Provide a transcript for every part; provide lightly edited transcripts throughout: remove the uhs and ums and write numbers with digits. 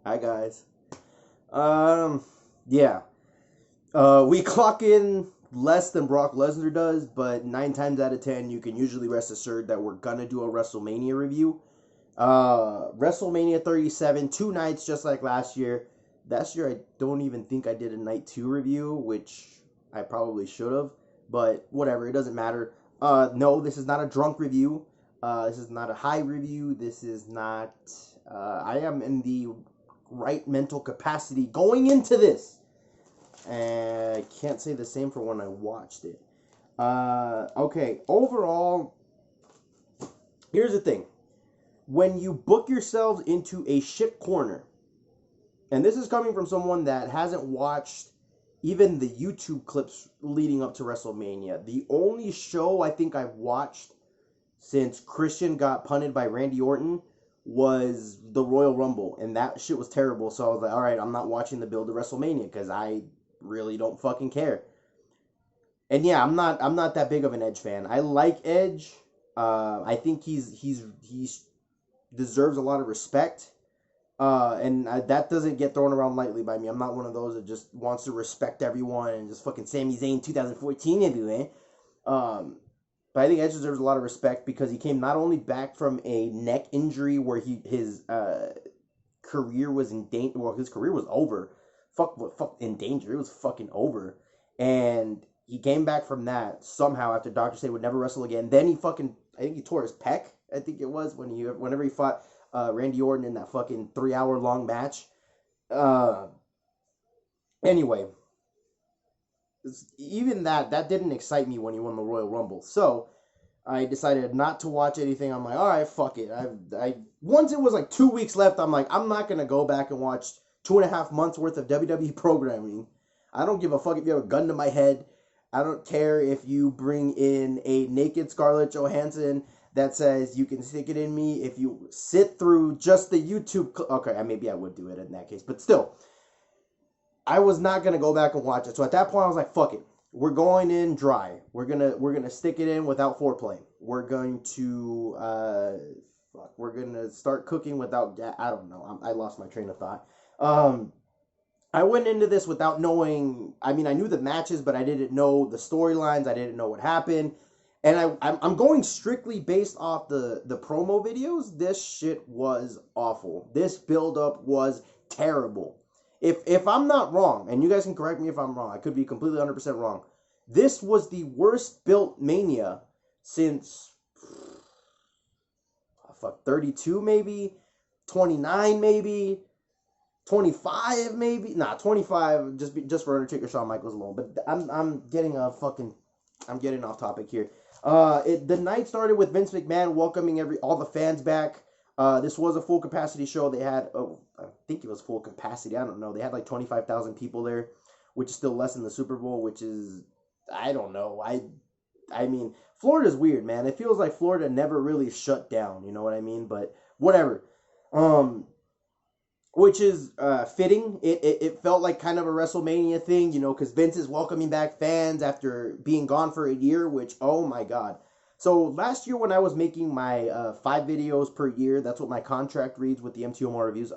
Hi guys. Yeah. We clock in less than Brock Lesnar does, but 9 times out of 10, you can usually rest assured that we're gonna do a WrestleMania review. WrestleMania 37, 2 nights just like last year. Last year, I don't even think I did a night 2 review, which I probably should have, but whatever, it doesn't matter. No, this is not a drunk review. This is not a high review. This is not. I am in the right mental capacity going into this. And I can't say the same for when I watched it. Okay, overall, here's the thing. When you book yourselves into a shit corner, and this is coming from someone that hasn't watched even the YouTube clips leading up to WrestleMania. The only show I think I've watched since Christian got punted by Randy Orton was the Royal Rumble, and that shit was terrible. So I was like, all right, I'm not watching the build to WrestleMania because I really don't fucking care. And yeah, I'm not that big of an Edge fan. I like Edge. I think he's deserves a lot of respect. And that doesn't get thrown around lightly by me. I'm not one of those that just wants to respect everyone and just fucking Sami Zayn 2014 everywhere. But I think Edge deserves a lot of respect because he came not only back from a neck injury where his career was in danger. Well, his career was over. Fuck in danger. It was fucking over. And he came back from that somehow after doctors say he would never wrestle again. Then I think he tore his pec. I think it was whenever he fought Randy Orton in that fucking 3 hour long match. Anyway, even that didn't excite me when he won the Royal Rumble. So I decided not to watch anything. I'm like, all right, fuck it. I once it was like 2 weeks left, I'm like, I'm not gonna go back and watch 2.5 months worth of WWE programming. I don't give a fuck if you have a gun to my head. I don't care if you bring in a naked Scarlett Johansson that says you can stick it in me. If you sit through just the YouTube, okay, maybe I would do it in that case, but still, I was not gonna go back and watch it. So at that point, I was like, fuck it. We're going in dry. We're gonna stick it in without foreplay. We're going to we're gonna start cooking without. I don't know. I lost my train of thought. I went into this without knowing. I mean, I knew the matches, but I didn't know the storylines. I didn't know what happened, and I'm going strictly based off the promo videos. This shit was awful. This build up was terrible. If I'm not wrong, and you guys can correct me if I'm wrong, I could be completely 100% wrong. This was the worst built Mania since 32 maybe, 29 maybe, 25 maybe. Nah, 25 just for Undertaker Shawn Michaels alone. But I'm getting off topic here. The night started with Vince McMahon welcoming all the fans back. This was a full capacity show. They had, I think it was full capacity. I don't know. They had like 25,000 people there, which is still less than the Super Bowl, which is, I don't know. I mean, Florida's weird, man. It feels like Florida never really shut down. You know what I mean? But whatever. Which is fitting. It felt like kind of a WrestleMania thing, you know, because Vince is welcoming back fans after being gone for a year, which, oh my God. So last year when I was making my 5 videos per year, that's what my contract reads with the MTOMR reviews,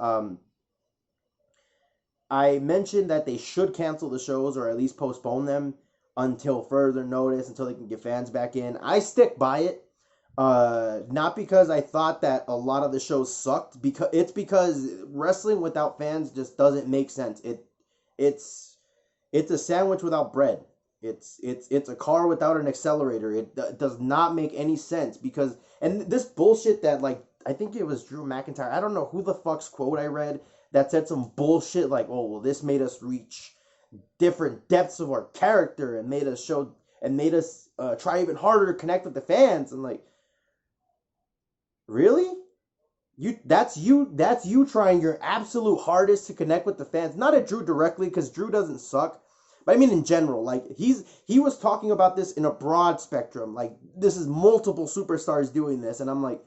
I mentioned that they should cancel the shows or at least postpone them until further notice, until they can get fans back in. I stick by it. Not because I thought that a lot of the shows sucked, because wrestling without fans just doesn't make sense. It's a sandwich without bread. It's a car without an accelerator. It does not make any sense and this bullshit that, like, I think it was Drew McIntyre. I don't know who the fuck's quote I read that said some bullshit like, oh, well, this made us reach different depths of our character and made us try even harder to connect with the fans. And like, really? That's you trying your absolute hardest to connect with the fans. Not at Drew directly, because Drew doesn't suck. But I mean in general, like he was talking about this in a broad spectrum. Like, this is multiple superstars doing this, and I'm like,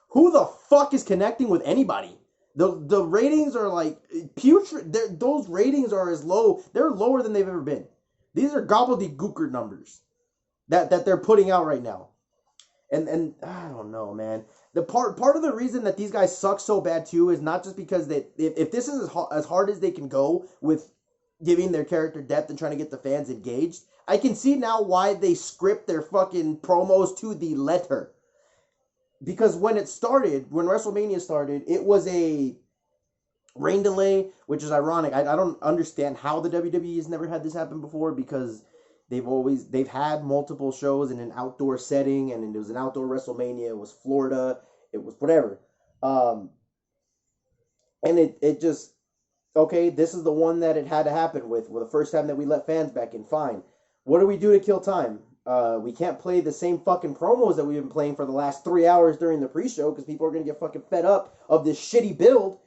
who the fuck is connecting with anybody? The ratings are like putrid. Those ratings are as low. They're lower than they've ever been. These are gobbledygooker numbers that they're putting out right now. And I don't know, man. The part of the reason that these guys suck so bad too is not just because they if this is as hard as they can go with giving their character depth and trying to get the fans engaged, I can see now why they script their fucking promos to the letter. Because when WrestleMania started, it was a rain delay, which is ironic. I don't understand how the WWE has never had this happen before, because they've had multiple shows in an outdoor setting, and it was an outdoor WrestleMania. It was Florida. It was whatever. And it just, okay, this is the one that it had to happen with. Well, the first time that we let fans back in, fine. What do we do to kill time? We can't play the same fucking promos that we've been playing for the last 3 hours during the pre-show, because people are going to get fucking fed up of this shitty build.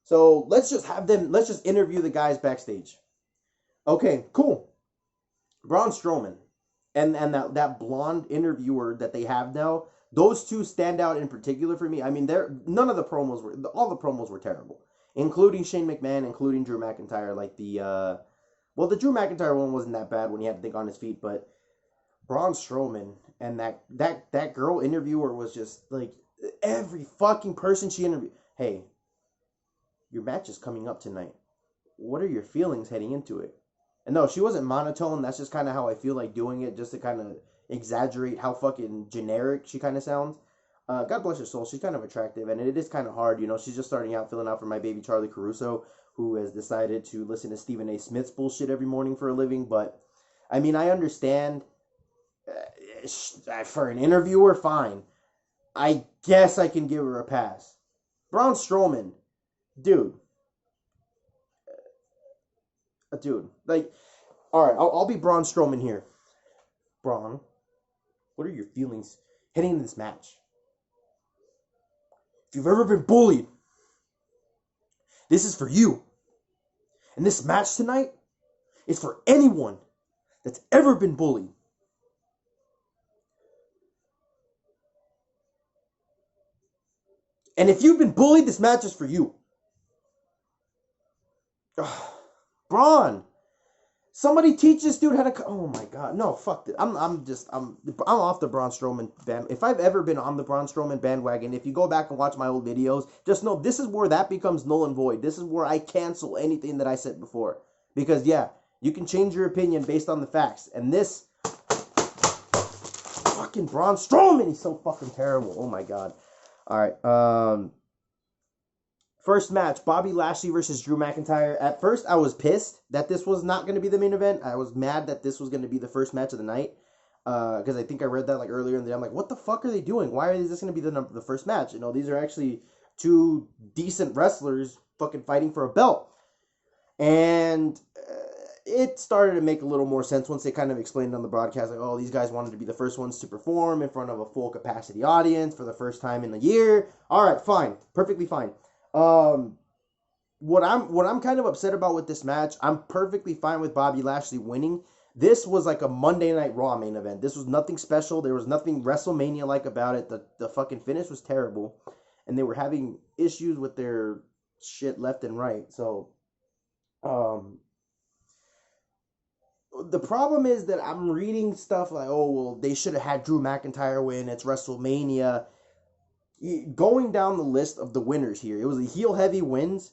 So let's just interview the guys backstage. Okay, cool. Braun Strowman and that blonde interviewer that they have now, those two stand out in particular for me. I mean, all the promos were terrible, including Shane McMahon, including Drew McIntyre. Like the Drew McIntyre one wasn't that bad when he had to think on his feet, but Braun Strowman and that girl interviewer was just like, every fucking person she interviewed. Hey, your match is coming up tonight. What are your feelings heading into it? And no, she wasn't monotone. That's just kind of how I feel like doing it, just to kind of exaggerate how fucking generic she kind of sounds. God bless her soul. She's kind of attractive, and it is kind of hard. You know, she's just starting out, filling out for my baby Charlie Caruso, who has decided to listen to Stephen A. Smith's bullshit every morning for a living. But, I mean, I understand. For an interviewer, fine. I guess I can give her a pass. Braun Strowman, dude, like, all right, I'll be Braun Strowman here. Braun, what are your feelings heading into this match? If you've ever been bullied, this is for you. And this match tonight is for anyone that's ever been bullied. And if you've been bullied, this match is for you. Braun, somebody teach this dude how to. Oh my god, no, fuck it. I'm off the Braun Strowman band. If I've ever been on the Braun Strowman bandwagon, if you go back and watch my old videos, just know this is where that becomes null and void. This is where I cancel anything that I said before, because yeah, you can change your opinion based on the facts. And this fucking Braun Strowman, he's so fucking terrible. Oh my god. All right. First match, Bobby Lashley versus Drew McIntyre. At first, I was pissed that this was not going to be the main event. I was mad that this was going to be the first match of the night, because I think I read that like earlier in the day. I'm like, what the fuck are they doing? Why is this going to be the first match? You know, these are actually two decent wrestlers fucking fighting for a belt. And it started to make a little more sense once they kind of explained on the broadcast, like, oh, these guys wanted to be the first ones to perform in front of a full capacity audience for the first time in a year. All right, fine, perfectly fine. What I'm kind of upset about with this match, I'm perfectly fine with Bobby Lashley winning. This was like a Monday Night Raw main event. This was nothing special. There was nothing WrestleMania-like about it. The fucking finish was terrible, and they were having issues with their shit left and right. So, the problem is that I'm reading stuff like, oh, well, they should have had Drew McIntyre win. It's WrestleMania. Going down the list of the winners here, it was the heel-heavy wins.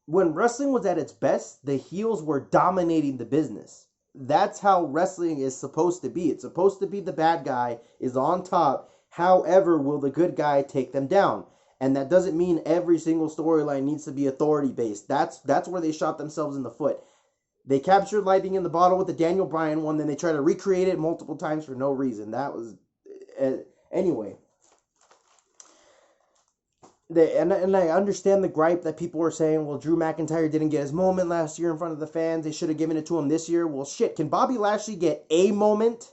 When wrestling was at its best, the heels were dominating the business. That's how wrestling is supposed to be. It's supposed to be the bad guy is on top. However, will the good guy take them down? And that doesn't mean every single storyline needs to be authority-based. That's where they shot themselves in the foot. They captured lightning in the bottle with the Daniel Bryan one, then they tried to recreate it multiple times for no reason. That was... anyway. And I understand the gripe that people are saying, well, Drew McIntyre didn't get his moment last year in front of the fans. They should have given it to him this year. Well, shit, can Bobby Lashley get a moment,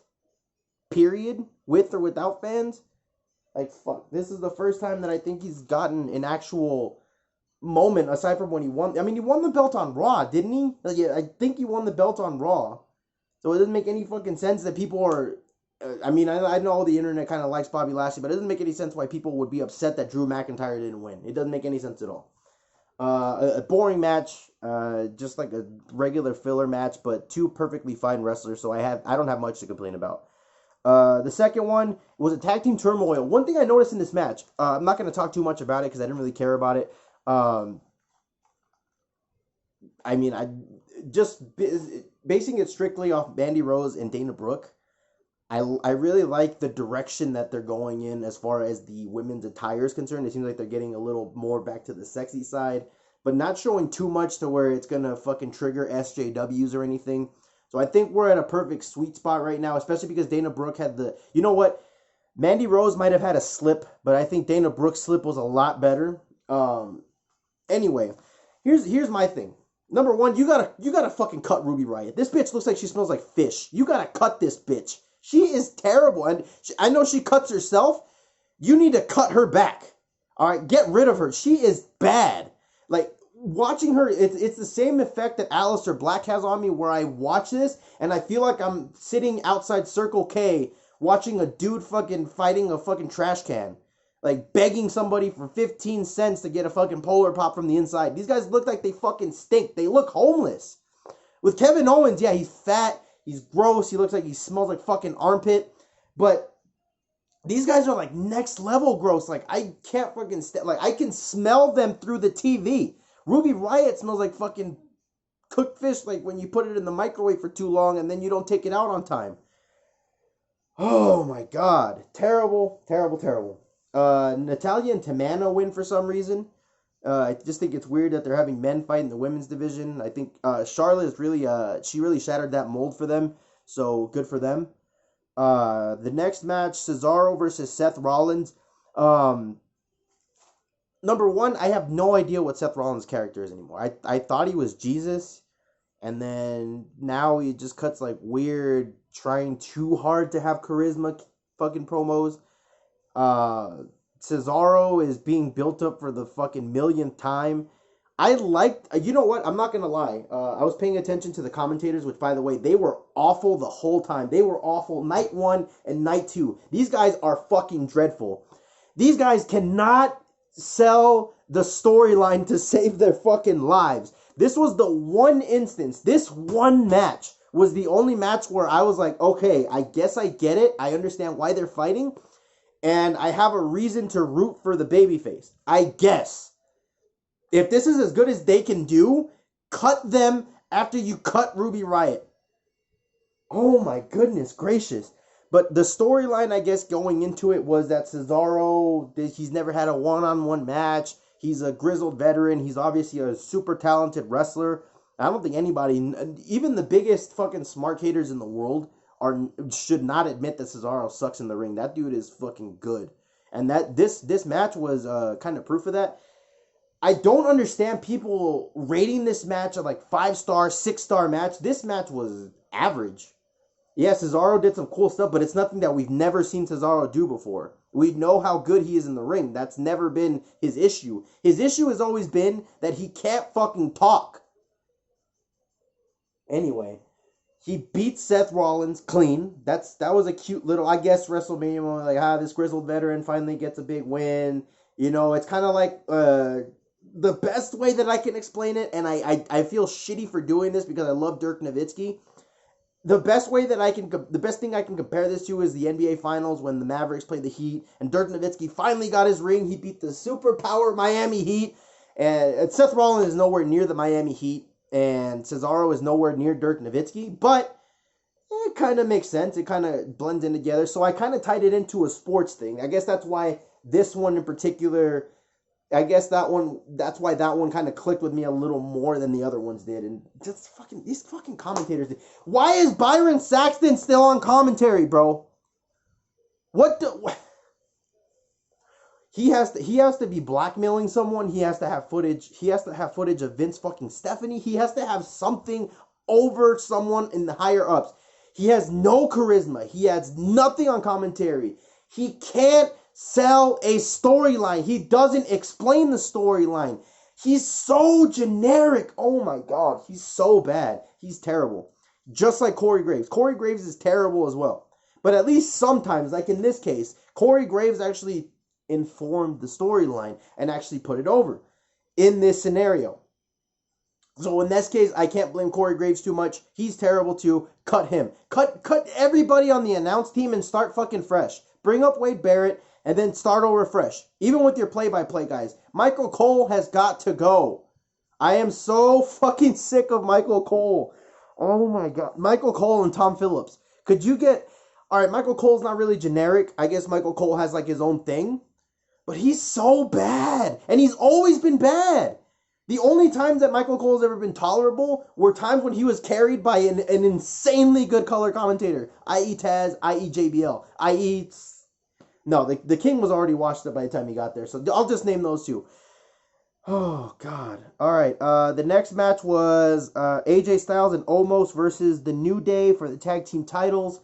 period, with or without fans? Like, fuck. This is the first time that I think he's gotten an actual moment, aside from when he won. I mean, he won the belt on Raw, didn't he? Like, yeah, I think he won the belt on Raw. So it doesn't make any fucking sense that people are... I mean, I know the internet kind of likes Bobby Lashley, but it doesn't make any sense why people would be upset that Drew McIntyre didn't win. It doesn't make any sense at all. A boring match, just like a regular filler match, but two perfectly fine wrestlers, so I don't have much to complain about. The second one was a tag team turmoil. One thing I noticed in this match, I'm not going to talk too much about it because I didn't really care about it. I mean, I just basing it strictly off Mandy Rose and Dana Brooke. I really like the direction that they're going in as far as the women's attire is concerned. It seems like they're getting a little more back to the sexy side, but not showing too much to where it's gonna fucking trigger SJWs or anything. So I think we're at a perfect sweet spot right now, especially because Dana Brooke had the. You know what? Mandy Rose might have had a slip, but I think Dana Brooke's slip was a lot better. Anyway, here's my thing. Number one, you gotta fucking cut Ruby Riott. This bitch looks like she smells like fish. You gotta cut this bitch. She is terrible, and I know she cuts herself. You need to cut her back. All right, get rid of her. She is bad. Like watching her, it's the same effect that Aleister Black has on me, where I watch this and I feel like I'm sitting outside Circle K watching a dude fucking fighting a fucking trash can. Like begging somebody for 15 cents to get a fucking Polar Pop from the inside. These guys look like they fucking stink. They look homeless. With Kevin Owens, yeah, he's fat. He's gross. He looks like he smells like fucking armpit. But these guys are like next level gross. Like I can't fucking like I can smell them through the TV. Ruby Riott smells like fucking cooked fish, like when you put it in the microwave for too long and then you don't take it out on time. Oh my god. Terrible, terrible, terrible. Natalya and Tamana win for some reason. I just think it's weird that they're having men fight in the women's division. I think Charlotte is really she really shattered that mold for them, so good for them. The next match, Cesaro versus Seth Rollins. Number one, I have no idea what Seth Rollins' character is anymore. I thought he was Jesus, and then now he just cuts like weird, trying too hard to have charisma fucking promos. Cesaro is being built up for the fucking millionth time. I liked, you know what? I'm not gonna lie. I was paying attention to the commentators, which, by the way, they were awful the whole time. They were awful night one and night two. These guys are fucking dreadful. These guys cannot sell the storyline to save their fucking lives. This was the one instance, this one match was the only match where I was like, okay, I guess I get it. I understand why they're fighting. And I have a reason to root for the babyface. I guess. If this is as good as they can do, cut them after you cut Ruby Riott. Oh my goodness gracious. But the storyline, I guess, going into it was that Cesaro, he's never had a one-on-one match. He's a grizzled veteran. He's obviously a super talented wrestler. I don't think anybody, even the biggest fucking smart haters in the world, should not admit that Cesaro sucks in the ring. That dude is fucking good. And that this match was kind of proof of that. I don't understand people rating this match a like 5-star, 6-star match. This match was average. Yeah, Cesaro did some cool stuff, but it's nothing that we've never seen Cesaro do before. We know how good he is in the ring. That's never been his issue. His issue has always been that he can't fucking talk. Anyway, he beat Seth Rollins clean. That was a cute little, I guess, WrestleMania moment. Like, this grizzled veteran finally gets a big win. You know, it's kind of like the best way that I can explain it, and I feel shitty for doing this because I love Dirk Nowitzki. The best thing I can compare this to is the NBA Finals when the Mavericks played the Heat, and Dirk Nowitzki finally got his ring. He beat the superpower Miami Heat, and Seth Rollins is nowhere near the Miami Heat. And Cesaro is nowhere near Dirk Nowitzki, but it kind of makes sense. It kind of blends in together. So I kind of tied it into a sports thing. I guess that's why this one in particular, that's why that one kind of clicked with me a little more than the other ones did. And just these fucking commentators. Why is Byron Saxton still on commentary, bro? What? He has to be blackmailing someone. He has to have footage. He has to have footage of Vince fucking Stephanie. He has to have something over someone in the higher ups. He has no charisma. He has nothing on commentary. He can't sell a storyline. He doesn't explain the storyline. He's so generic. Oh my god, he's so bad. He's terrible. Just like Corey Graves. Corey Graves is terrible as well. But at least sometimes, like in this case, Corey Graves actually informed the storyline and actually put it over in this scenario. So in this case, I can't blame Corey Graves too much. He's terrible too. Cut him. Cut everybody on the announce team and start fucking fresh. Bring up Wade Barrett and then start over fresh. Even with your play-by-play guys. Michael Cole has got to go. I am so fucking sick of Michael Cole. Oh my god. Michael Cole and Tom Phillips. Could you get... Alright, Michael Cole's not really generic. I guess Michael Cole has like his own thing. But he's so bad. And he's always been bad. The only times that Michael Cole's ever been tolerable were times when he was carried by an insanely good color commentator, i.e. Taz, i.e. JBL, i.e. No, the King was already washed up by the time he got there, so I'll just name those two. Oh, God. All right, the next match was AJ Styles and Omos versus The New Day for the tag team titles.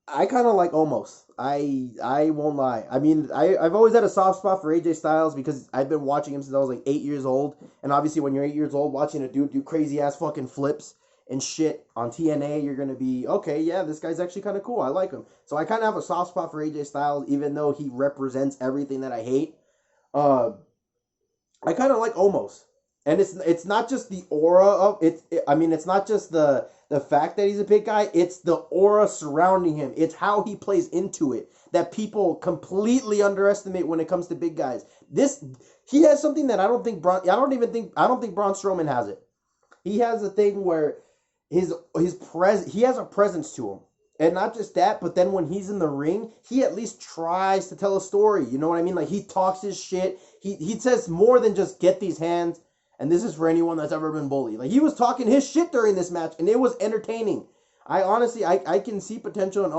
I kind of like Omos. I won't lie. I mean, I've always had a soft spot for AJ Styles because I've been watching him since I was like 8 years old. And obviously when you're 8 years old watching a dude do crazy ass fucking flips and shit on TNA, you're going to be, okay, yeah, this guy's actually kind of cool. I like him. So I kind of have a soft spot for AJ Styles even though he represents everything that I hate. I kind of like Omos. And it's not just the aura of it. I mean, it's not just the fact that he's a big guy. It's the aura surrounding him. It's how he plays into it that people completely underestimate when it comes to big guys. He has something that I don't think Braun Strowman has it. He has a thing where he has a presence to him. And not just that, but then when he's in the ring, he at least tries to tell a story. You know what I mean? Like, he talks his shit. He says more than just get these hands. And this is for anyone that's ever been bullied. Like, he was talking his shit during this match, and it was entertaining. I honestly, I can see potential in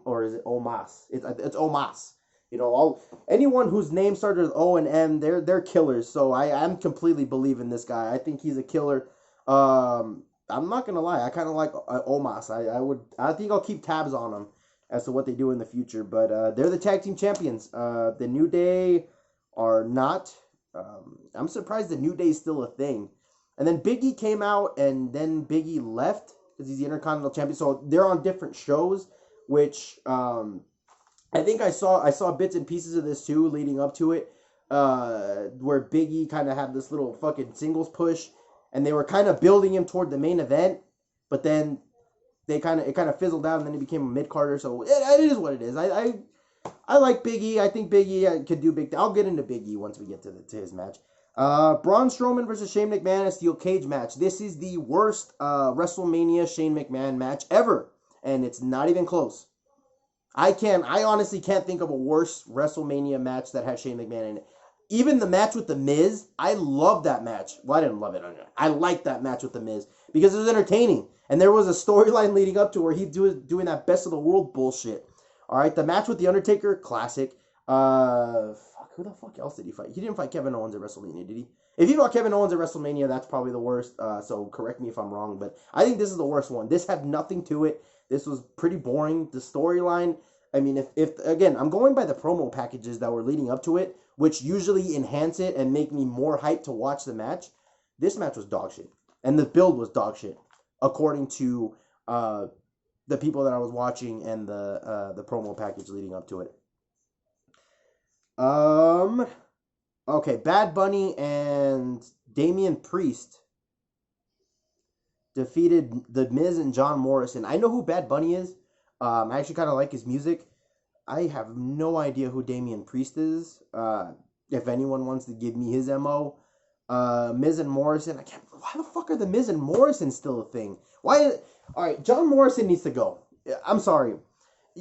or is it Omas? It's Omas. You know, anyone whose name started with O and M, they're killers. So I'm completely believing this guy. I think he's a killer. I'm not gonna lie, I kind of like Omas. I think I'll keep tabs on him as to what they do in the future. But they're the tag team champions. The New Day are not. I'm surprised the New Day is still a thing. And then Big E came out, and then Big E left because he's the Intercontinental Champion. So they're on different shows, which I think I saw bits and pieces of this too leading up to it, where Big E kind of had this little fucking singles push, and they were kind of building him toward the main event, but then it kind of fizzled out, and then he became a mid-carder. So it is what it is. I like Big E. I think Big E could do big. I'll get into Big E once we get to his match. Braun Strowman versus Shane McMahon, a steel cage match. This is the worst WrestleMania Shane McMahon match ever, and it's not even close. I honestly can't think of a worse WrestleMania match that has Shane McMahon in it. Even the match with The Miz, I love that match. Well, I didn't love it. I liked that match with The Miz because it was entertaining, and there was a storyline leading up to where he was doing that best of the world bullshit. All right, the match with The Undertaker, classic. Who the fuck else did he fight? He didn't fight Kevin Owens at WrestleMania, did he? If he fought Kevin Owens at WrestleMania, that's probably the worst. So correct me if I'm wrong, but I think this is the worst one. This had nothing to it. This was pretty boring. The storyline, I mean, if again, I'm going by the promo packages that were leading up to it, which usually enhance it and make me more hyped to watch the match. This match was dog shit, and the build was dog shit, according to the people that I was watching and the promo package leading up to it. Okay, Bad Bunny and Damian Priest defeated The Miz and John Morrison. I know who Bad Bunny is. I actually kind of like his music. I have no idea who Damian Priest is. If anyone wants to give me his MO. Miz and Morrison. Why the fuck are The Miz and Morrison still a thing? Alright, John Morrison needs to go. I'm sorry.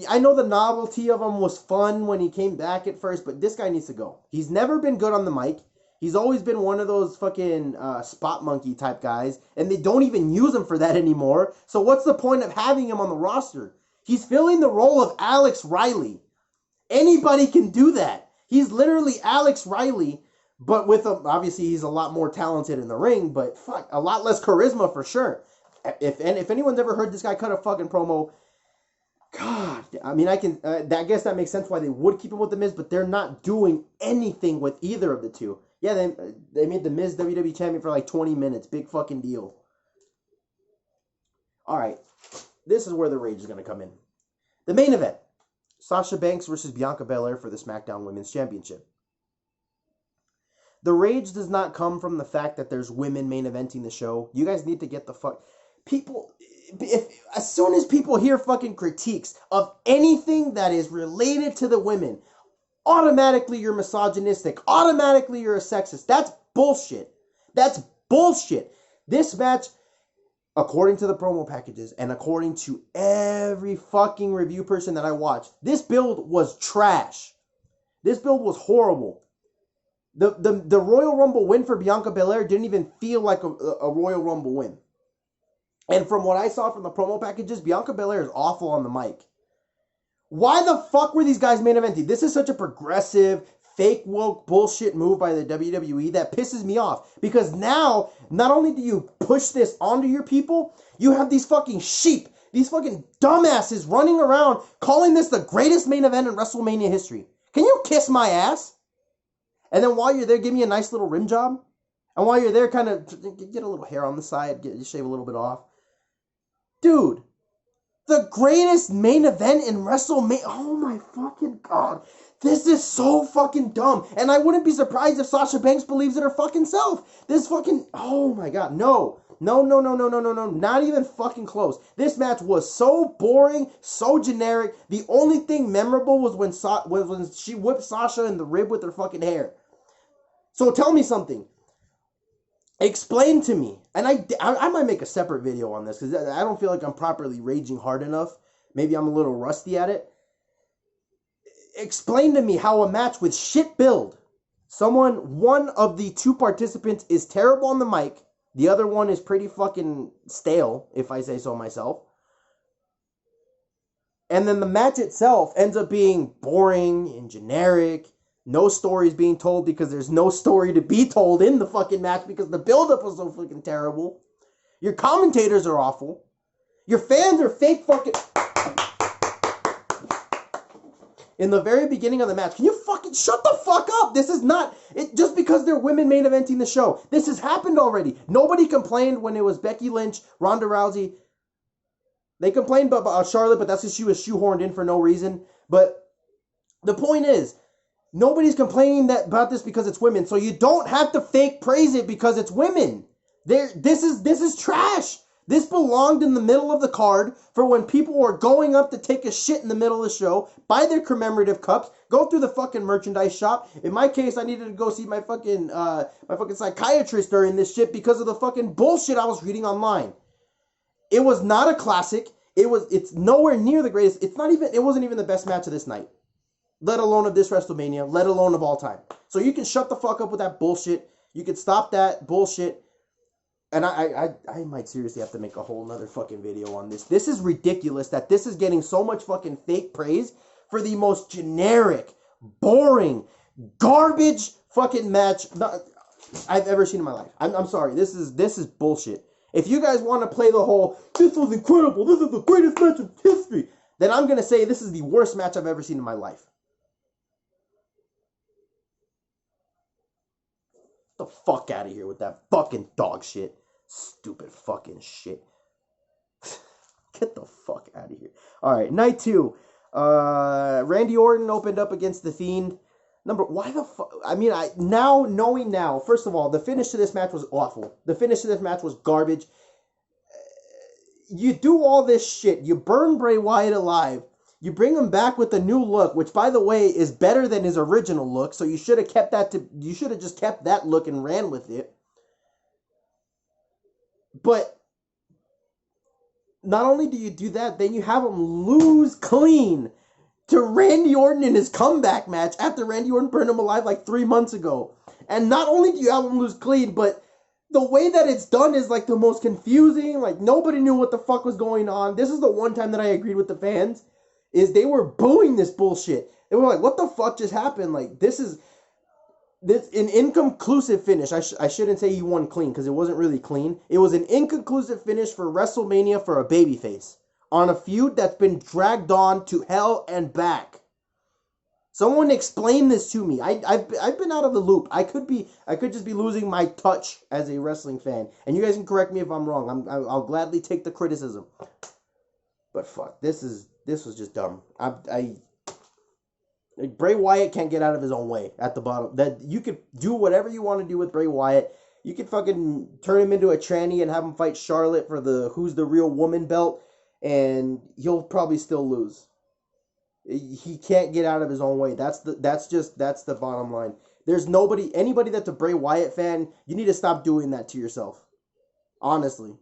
I know the novelty of him was fun when he came back at first, but this guy needs to go. He's never been good on the mic. He's always been one of those fucking spot monkey type guys, and they don't even use him for that anymore. So what's the point of having him on the roster? He's filling the role of Alex Riley. Anybody can do that. He's literally Alex Riley, but obviously he's a lot more talented in the ring, but fuck, a lot less charisma for sure. If anyone's ever heard this guy cut a fucking promo, God, I mean, I guess that makes sense why they would keep him with The Miz, but they're not doing anything with either of the two. Yeah, they made The Miz WWE champion for like 20 minutes. Big fucking deal. Alright, this is where the rage is going to come in. The main event, Sasha Banks versus Bianca Belair for the SmackDown Women's Championship. The rage does not come from the fact that there's women main eventing the show. You guys need to get the fuck... People... As soon as people hear fucking critiques of anything that is related to the women, automatically you're misogynistic. Automatically you're a sexist. That's bullshit. That's bullshit. This match, according to the promo packages and according to every fucking review person that I watched, this build was trash. This build was horrible. The Royal Rumble win for Bianca Belair didn't even feel like a Royal Rumble win. And from what I saw from the promo packages, Bianca Belair is awful on the mic. Why the fuck were these guys main eventing? This is such a progressive, fake woke bullshit move by the WWE that pisses me off. Because now, not only do you push this onto your people, you have these fucking sheep, these fucking dumbasses running around calling this the greatest main event in WrestleMania history. Can you kiss my ass? And then while you're there, give me a nice little rim job. And while you're there, kind of get a little hair on the side, shave a little bit off. Dude, the greatest main event in WrestleMania. Oh my fucking God. This is so fucking dumb. And I wouldn't be surprised if Sasha Banks believes it her fucking self. This fucking, oh my God. No. Not even fucking close. This match was so boring, so generic. The only thing memorable was when she whipped Sasha in the rib with her fucking hair. So tell me something. Explain to me, and I might make a separate video on this, because I don't feel like I'm properly raging hard enough. Maybe I'm a little rusty at it. Explain to me how a match with shit build, one of the two participants is terrible on the mic, the other one is pretty fucking stale, if I say so myself, and then the match itself ends up being boring and generic. No stories being told because there's no story to be told in the fucking match because the build-up was so fucking terrible. Your commentators are awful. Your fans are fake fucking... In the very beginning of the match, can you fucking shut the fuck up? This is not... just because they're women main eventing the show. This has happened already. Nobody complained when it was Becky Lynch, Ronda Rousey. They complained about Charlotte, but that's because she was shoehorned in for no reason. But the point is... Nobody's complaining about this because it's women, so you don't have to fake praise it because it's women. This is trash. This belonged in the middle of the card for when people were going up to take a shit in the middle of the show, buy their commemorative cups, go through the fucking merchandise shop. In my case, I needed to go see my fucking psychiatrist during this shit because of the fucking bullshit I was reading online. It was not a classic. It's nowhere near the greatest. It wasn't even the best match of this night. Let alone of this WrestleMania, let alone of all time. So you can shut the fuck up with that bullshit. You can stop that bullshit. And I might seriously have to make a whole nother fucking video on this. This is ridiculous that this is getting so much fucking fake praise for the most generic, boring, garbage fucking match I've ever seen in my life. I'm sorry. This is bullshit. If you guys want to play the whole, this was incredible, this is the greatest match in history, then I'm going to say this is the worst match I've ever seen in my life. The fuck out of here with that fucking dog shit. Stupid fucking shit. Get the fuck out of here. Alright, night 2. Randy Orton opened up against The Fiend. Why the fuck? I mean, knowing now, first of all, the finish to this match was awful. The finish to this match was garbage. You do all this shit. You burn Bray Wyatt alive. You bring him back with a new look, which, by the way, is better than his original look. So you should have kept that. You should have just kept that look and ran with it. But not only do you do that, then you have him lose clean to Randy Orton in his comeback match after Randy Orton burned him alive like 3 months ago. And not only do you have him lose clean, but the way that it's done is like the most confusing. Like nobody knew what the fuck was going on. This is the one time that I agreed with the fans. Is they were booing this bullshit. They were like, what the fuck just happened? Like, this is an inconclusive finish. I shouldn't say he won clean, because it wasn't really clean. It was an inconclusive finish for WrestleMania for a babyface. On a feud that's been dragged on to hell and back. Someone explain this to me. I've been out of the loop. I could just be losing my touch as a wrestling fan. And you guys can correct me if I'm wrong. I'll gladly take the criticism. But fuck, this was just dumb. Like, Bray Wyatt can't get out of his own way at the bottom. That you could do whatever you want to do with Bray Wyatt. You could fucking turn him into a tranny and have him fight Charlotte for the Who's the Real Woman belt, and he'll probably still lose. He can't get out of his own way. That's the bottom line. There's anybody that's a Bray Wyatt fan, you need to stop doing that to yourself. Honestly.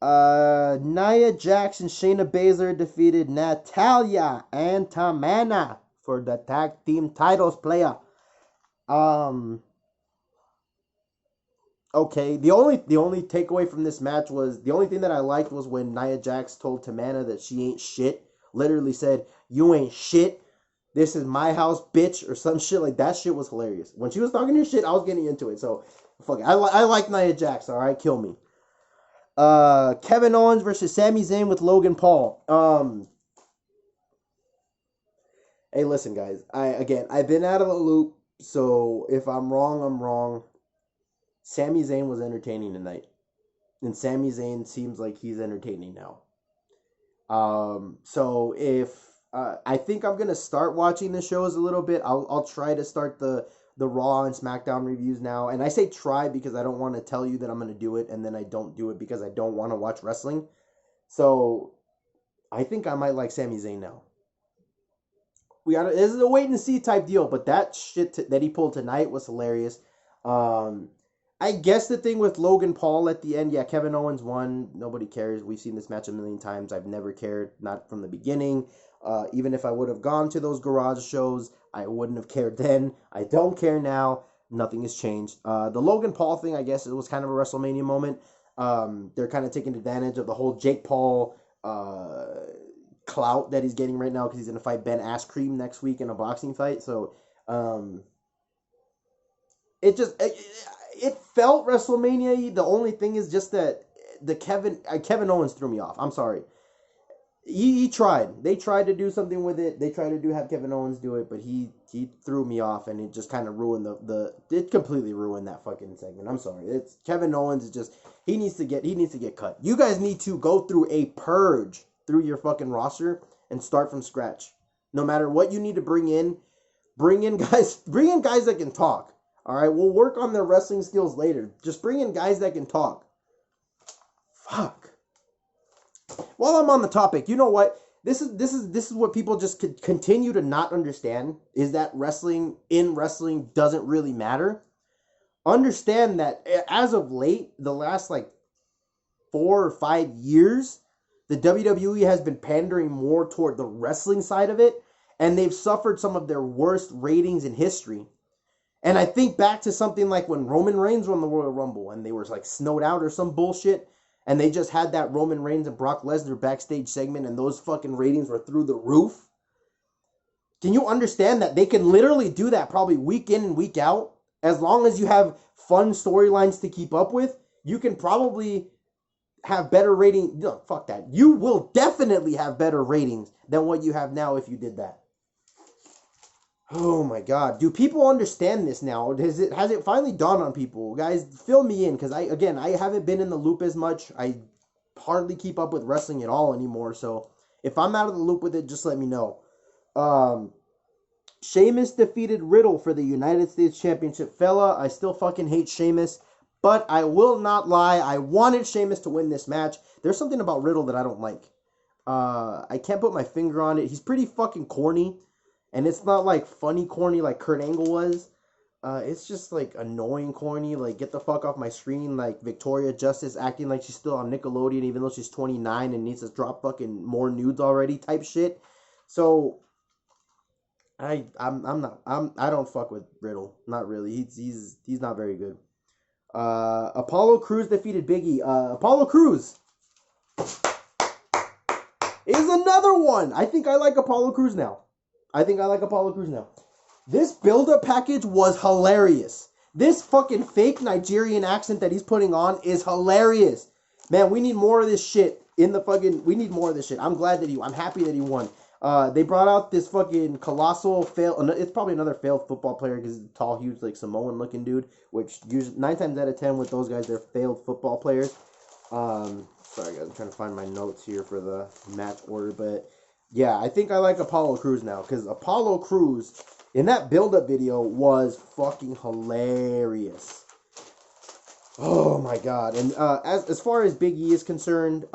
Nia Jax and Shayna Baszler defeated Natalya and Tamina for the tag team titles, player. Okay, the only takeaway from this match was, the only thing that I liked was when Nia Jax told Tamina that she ain't shit. Literally said, "You ain't shit. This is my house, bitch," or some shit like that. Shit was hilarious. When she was talking her shit, I was getting into it. So, fuck it. I like Nia Jax. All right, kill me. Kevin Owens versus Sami Zayn with Logan Paul. Hey, listen, guys. I've been out of the loop, so if I'm wrong, I'm wrong. Sami Zayn was entertaining tonight, and Sami Zayn seems like he's entertaining now. So if I think I'm gonna start watching the shows a little bit. I'll try to start the Raw and SmackDown reviews now, and I say try because I don't want to tell you that I'm gonna do it and then I don't do it because I don't want to watch wrestling. So I think I might like Sami Zayn now. This is a wait and see type deal, but that shit that he pulled tonight was hilarious. I guess the thing with Logan Paul at the end, yeah, Kevin Owens won. Nobody cares. We've seen this match a million times. I've never cared, not from the beginning. Even if I would have gone to those garage shows, I wouldn't have cared then. I don't care now. Nothing has changed. The Logan Paul thing, I guess, it was kind of a WrestleMania moment. They're kind of taking advantage of the whole Jake Paul clout that he's getting right now because he's going to fight Ben Askren next week in a boxing fight. So it felt WrestleMania. The only thing is just that the Kevin Owens threw me off. I'm sorry. He tried. They tried to do something with it. They tried to have Kevin Owens do it, but he threw me off, and it just kind of ruined it completely ruined that fucking segment. I'm sorry. It's Kevin Owens is just he needs to get cut. You guys need to go through a purge through your fucking roster and start from scratch. No matter what you need to bring in guys that can talk. All right, we'll work on their wrestling skills later. Just bring in guys that can talk. Fuck. While I'm on the topic, you know what? This is what people just continue to not understand, is that wrestling doesn't really matter. Understand that as of late, the last like 4 or 5 years, the WWE has been pandering more toward the wrestling side of it, and they've suffered some of their worst ratings in history. And I think back to something like when Roman Reigns won the Royal Rumble and they were like snowed out or some bullshit, and they just had that Roman Reigns and Brock Lesnar backstage segment, and those fucking ratings were through the roof. Can you understand that they can literally do that probably week in and week out? As long as you have fun storylines to keep up with, you can probably have better ratings. No, fuck that. You will definitely have better ratings than what you have now if you did that. Oh my god. Do people understand this now? Has it finally dawned on people? Guys, fill me in, because I haven't been in the loop as much. I hardly keep up with wrestling at all anymore, so if I'm out of the loop with it, just let me know. Sheamus defeated Riddle for the United States Championship. Fella, I still fucking hate Sheamus, but I will not lie. I wanted Sheamus to win this match. There's something about Riddle that I don't like. I can't put my finger on it. He's pretty fucking corny. And it's not like funny corny like Kurt Angle was. It's just like annoying corny. Like, get the fuck off my screen. Like Victoria Justice acting like she's still on Nickelodeon even though she's 29 and needs to drop fucking more nudes already type shit. So I don't fuck with Riddle. Not really. He's not very good. Apollo Crews defeated Big E. Apollo Crews is another one. I think I like Apollo Crews now. This build-up package was hilarious. This fucking fake Nigerian accent that he's putting on is hilarious. Man, we need more of this shit. We need more of this shit. I'm happy that he won. They brought out this fucking colossal fail. It's probably another failed football player because he's a tall, huge, like Samoan looking dude, which usually 9 times out of 10 with those guys, they're failed football players. Sorry guys, I'm trying to find my notes here for the match order, but Yeah, I think I like Apollo Crews now because Apollo Crews in that build-up video was fucking hilarious. Oh my god! And as far as Big E is concerned,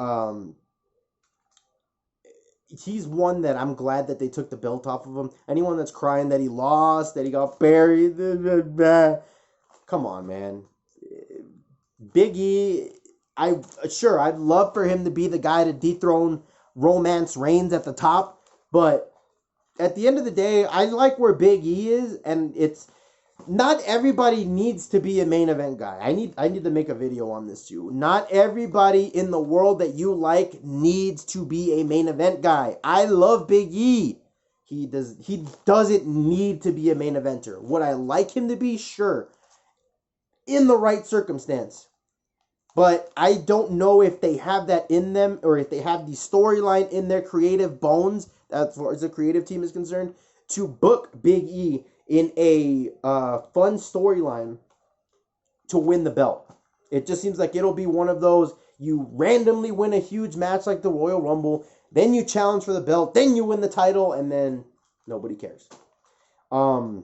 he's one that I'm glad that they took the belt off of him. Anyone that's crying that he lost, that he got buried, come on, man. Big E, I'd love for him to be the guy to dethrone Romance Reigns at the top, but at the end of the day, I like where Big E is, and it's not everybody needs to be a main event guy. I need to make a video on this too. Not everybody in the world that you like needs to be a main event guy. I love Big E. He doesn't need to be a main eventer. Would I like him to be? Sure. In the right circumstance. But I don't know if they have that in them or if they have the storyline in their creative bones, as far as the creative team is concerned, to book Big E in a fun storyline to win the belt. It just seems like it'll be one of those, you randomly win a huge match like the Royal Rumble, then you challenge for the belt, then you win the title, and then nobody cares. Where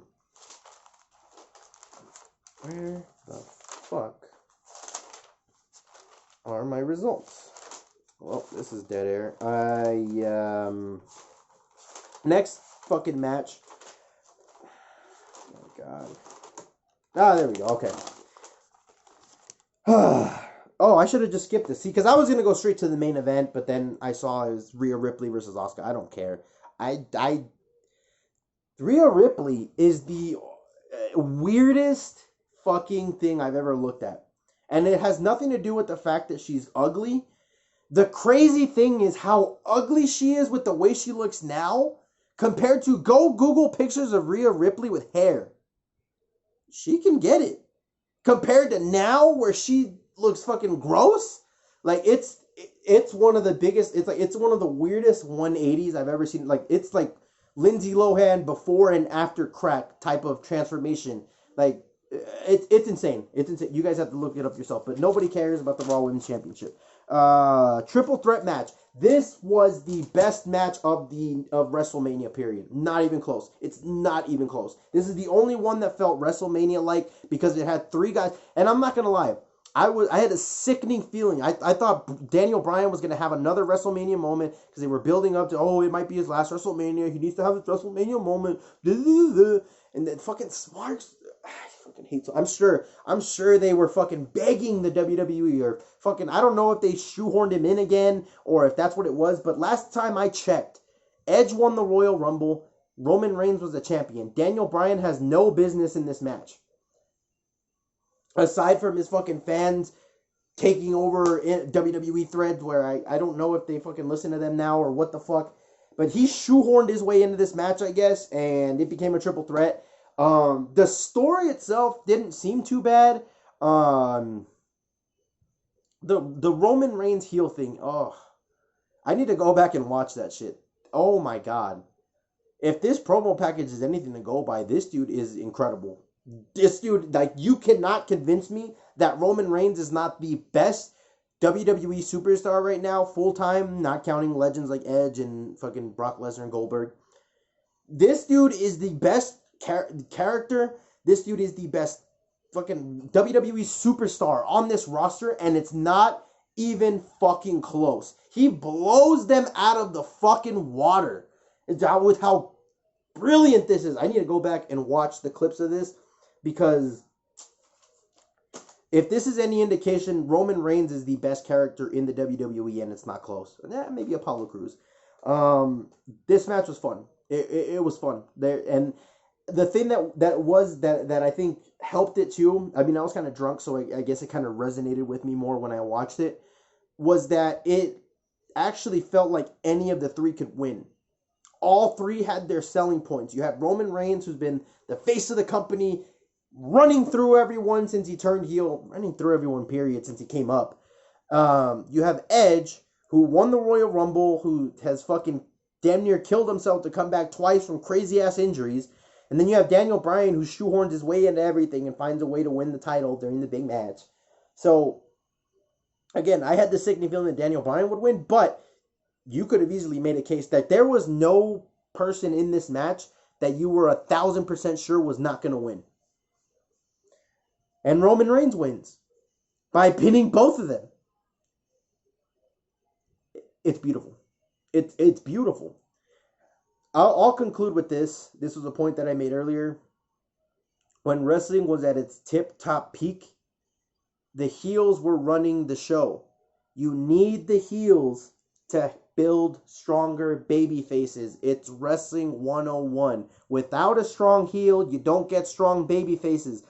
the fuck are my results? Well, this is dead air. Next fucking match. Oh, God. Ah, there we go. Okay. Oh, I should have just skipped this. See, because I was going to go straight to the main event, but then I saw it was Rhea Ripley versus Asuka. I don't care. Rhea Ripley is the weirdest fucking thing I've ever looked at. And it has nothing to do with the fact that she's ugly. The crazy thing is how ugly she is with the way she looks now compared to, go Google pictures of Rhea Ripley with hair. She can get it. Compared to now where she looks fucking gross. Like it's one of the biggest, it's one of the weirdest 180s I've ever seen. Like it's like Lindsay Lohan before and after crack type of transformation. Like it's insane. It's insane. You guys have to look it up yourself, but nobody cares about the Raw Women's Championship. Triple threat match. This was the best match of WrestleMania, period. Not even close. It's not even close. This is the only one that felt WrestleMania-like because it had three guys. And I'm not going to lie. I had a sickening feeling. I thought Daniel Bryan was going to have another WrestleMania moment because they were building up to, oh, it might be his last WrestleMania. He needs to have his WrestleMania moment. And then fucking Smarks, I fucking hate. I'm sure they were fucking begging the WWE or fucking, I don't know if they shoehorned him in again or if that's what it was. But last time I checked, Edge won the Royal Rumble. Roman Reigns was the champion. Daniel Bryan has no business in this match. Aside from his fucking fans taking over WWE threads where I don't know if they fucking listen to them now or what the fuck. But he shoehorned his way into this match, I guess, and it became a triple threat. The story itself didn't seem too bad. The Roman Reigns heel thing, oh, I need to go back and watch that shit. Oh my God. If this promo package is anything to go by, this dude is incredible. This dude, like, you cannot convince me that Roman Reigns is not the best WWE superstar right now, full-time, not counting legends like Edge and fucking Brock Lesnar and Goldberg. This dude is the best character. This dude is the best fucking WWE superstar on this roster, and it's not even fucking close. He blows them out of the fucking water with how brilliant this is. I need to go back and watch the clips of this because if this is any indication, Roman Reigns is the best character in the WWE, and it's not close. Maybe Apollo Crews. This match was fun. It was fun. And the thing that I think helped it too, I mean, I was kind of drunk, so I guess it kind of resonated with me more when I watched it, was that it actually felt like any of the three could win. All three had their selling points. You have Roman Reigns, who's been the face of the company, running through everyone since he turned heel, running through everyone, period, since he came up. You have Edge, who won the Royal Rumble, who has fucking damn near killed himself to come back twice from crazy-ass injuries. And then you have Daniel Bryan, who shoehorns his way into everything and finds a way to win the title during the big match. So, again, I had the sickening feeling that Daniel Bryan would win, but you could have easily made a case that there was no person in this match that you were 1,000% sure was not going to win. And Roman Reigns wins by pinning both of them. It's beautiful. It's beautiful. I'll conclude with this. This was a point that I made earlier. When wrestling was at its tip-top peak, the heels were running the show. You need the heels to build stronger baby faces. It's wrestling 101. Without a strong heel, you don't get strong baby faces.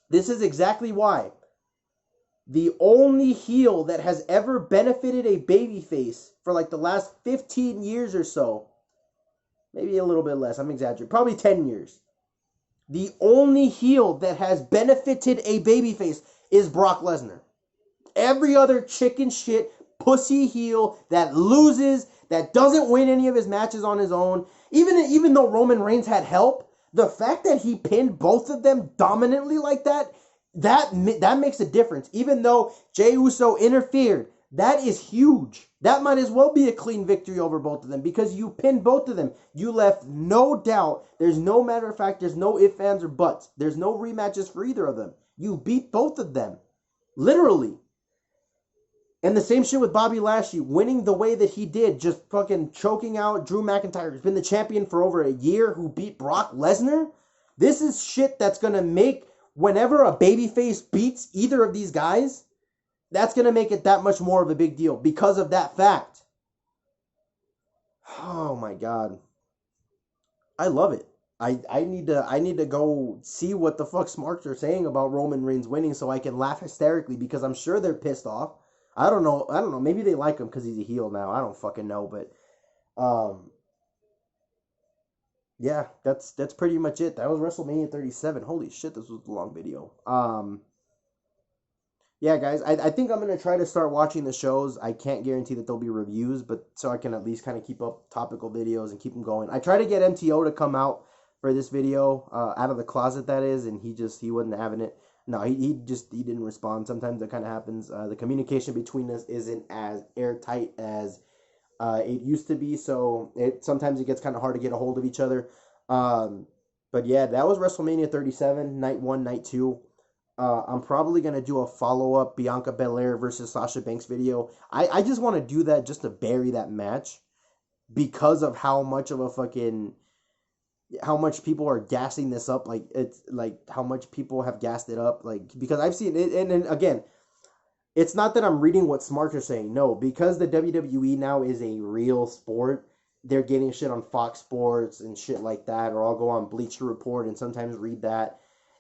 This is exactly why the only heel that has ever benefited a babyface for like the last 15 years or so, maybe a little bit less, I'm exaggerating, probably 10 years. The only heel that has benefited a babyface is Brock Lesnar. Every other chicken shit, pussy heel that loses, that doesn't win any of his matches on his own, even though Roman Reigns had help, the fact that he pinned both of them dominantly like that makes a difference. Even though Jey Uso interfered, that is huge. That might as well be a clean victory over both of them because you pinned both of them. You left no doubt. There's no matter of fact, there's no ifs, ands, or buts. There's no rematches for either of them. You beat both of them. Literally. And the same shit with Bobby Lashley, winning the way that he did, just fucking choking out Drew McIntyre, who's been the champion for over a year, who beat Brock Lesnar. This is shit that's going to make, whenever a babyface beats either of these guys, that's going to make it that much more of a big deal because of that fact. Oh my God. I love it. I need to go see what the fuck smarks are saying about Roman Reigns winning so I can laugh hysterically because I'm sure they're pissed off. I don't know. Maybe they like him because he's a heel now. I don't fucking know. But, yeah, that's pretty much it. That was WrestleMania 37. Holy shit, this was a long video. Yeah, guys, I think I'm going to try to start watching the shows. I can't guarantee that there'll be reviews, but so I can at least kind of keep up topical videos and keep them going. I try to get MTO to come out for this video, out of the closet, that is, and he wasn't having it. No, he didn't respond. Sometimes that kind of happens. The communication between us isn't as airtight as it used to be, so sometimes it gets kind of hard to get a hold of each other. But yeah, that was WrestleMania 37, night 1, night 2. I'm probably going to do a follow-up Bianca Belair versus Sasha Banks video. I just want to do that just to bury that match because of how much people are gassing this up. Like, it's like how much people have gassed it up. Like, because I've seen it, and again, it's not that I'm reading what smarts are saying. No, because the WWE now is a real sport, they're getting shit on Fox Sports and shit like that, or I'll go on Bleacher Report and sometimes read that.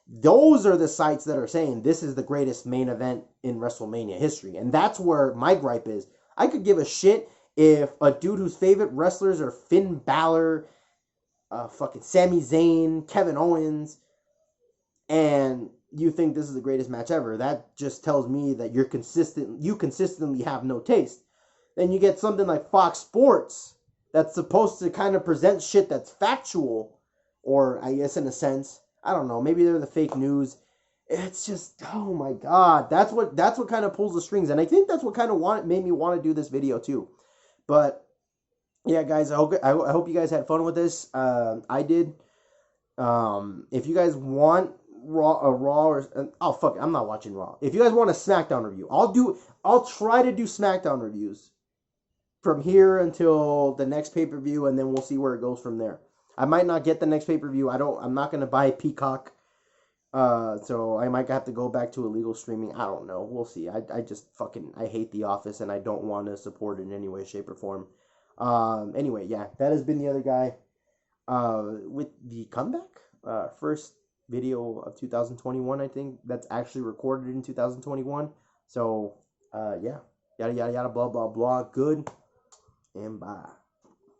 Those are the sites that are saying this is the greatest main event in WrestleMania history. And that's where my gripe is. I could give a shit if a dude whose favorite wrestlers are Finn Balor, fucking Sami Zayn, Kevin Owens, and you think this is the greatest match ever. That just tells me that you consistently have no taste. Then you get something like Fox Sports that's supposed to kind of present shit that's factual, or I guess in a sense, I don't know, maybe they're the fake news. It's just, oh my God, that's what kind of pulls the strings, and I think that's what kind of made me want to do this video too. But yeah, guys, I hope you guys had fun with this. I did. If you guys want Raw or oh fuck it, I'm not watching Raw. If you guys want a SmackDown review, I'll try to do SmackDown reviews from here until the next pay-per-view, and then we'll see where it goes from there. I might not get the next pay-per-view. I'm not going to buy Peacock. So I might have to go back to illegal streaming. I don't know. We'll see. I just I hate The Office, and I don't want to support it in any way, shape, or form. Anyway, yeah, that has been the other guy. With the comeback, first video of 2021, I think, that's actually recorded in 2021. So, yeah, yada, yada, yada, blah, blah, blah. Good, and bye.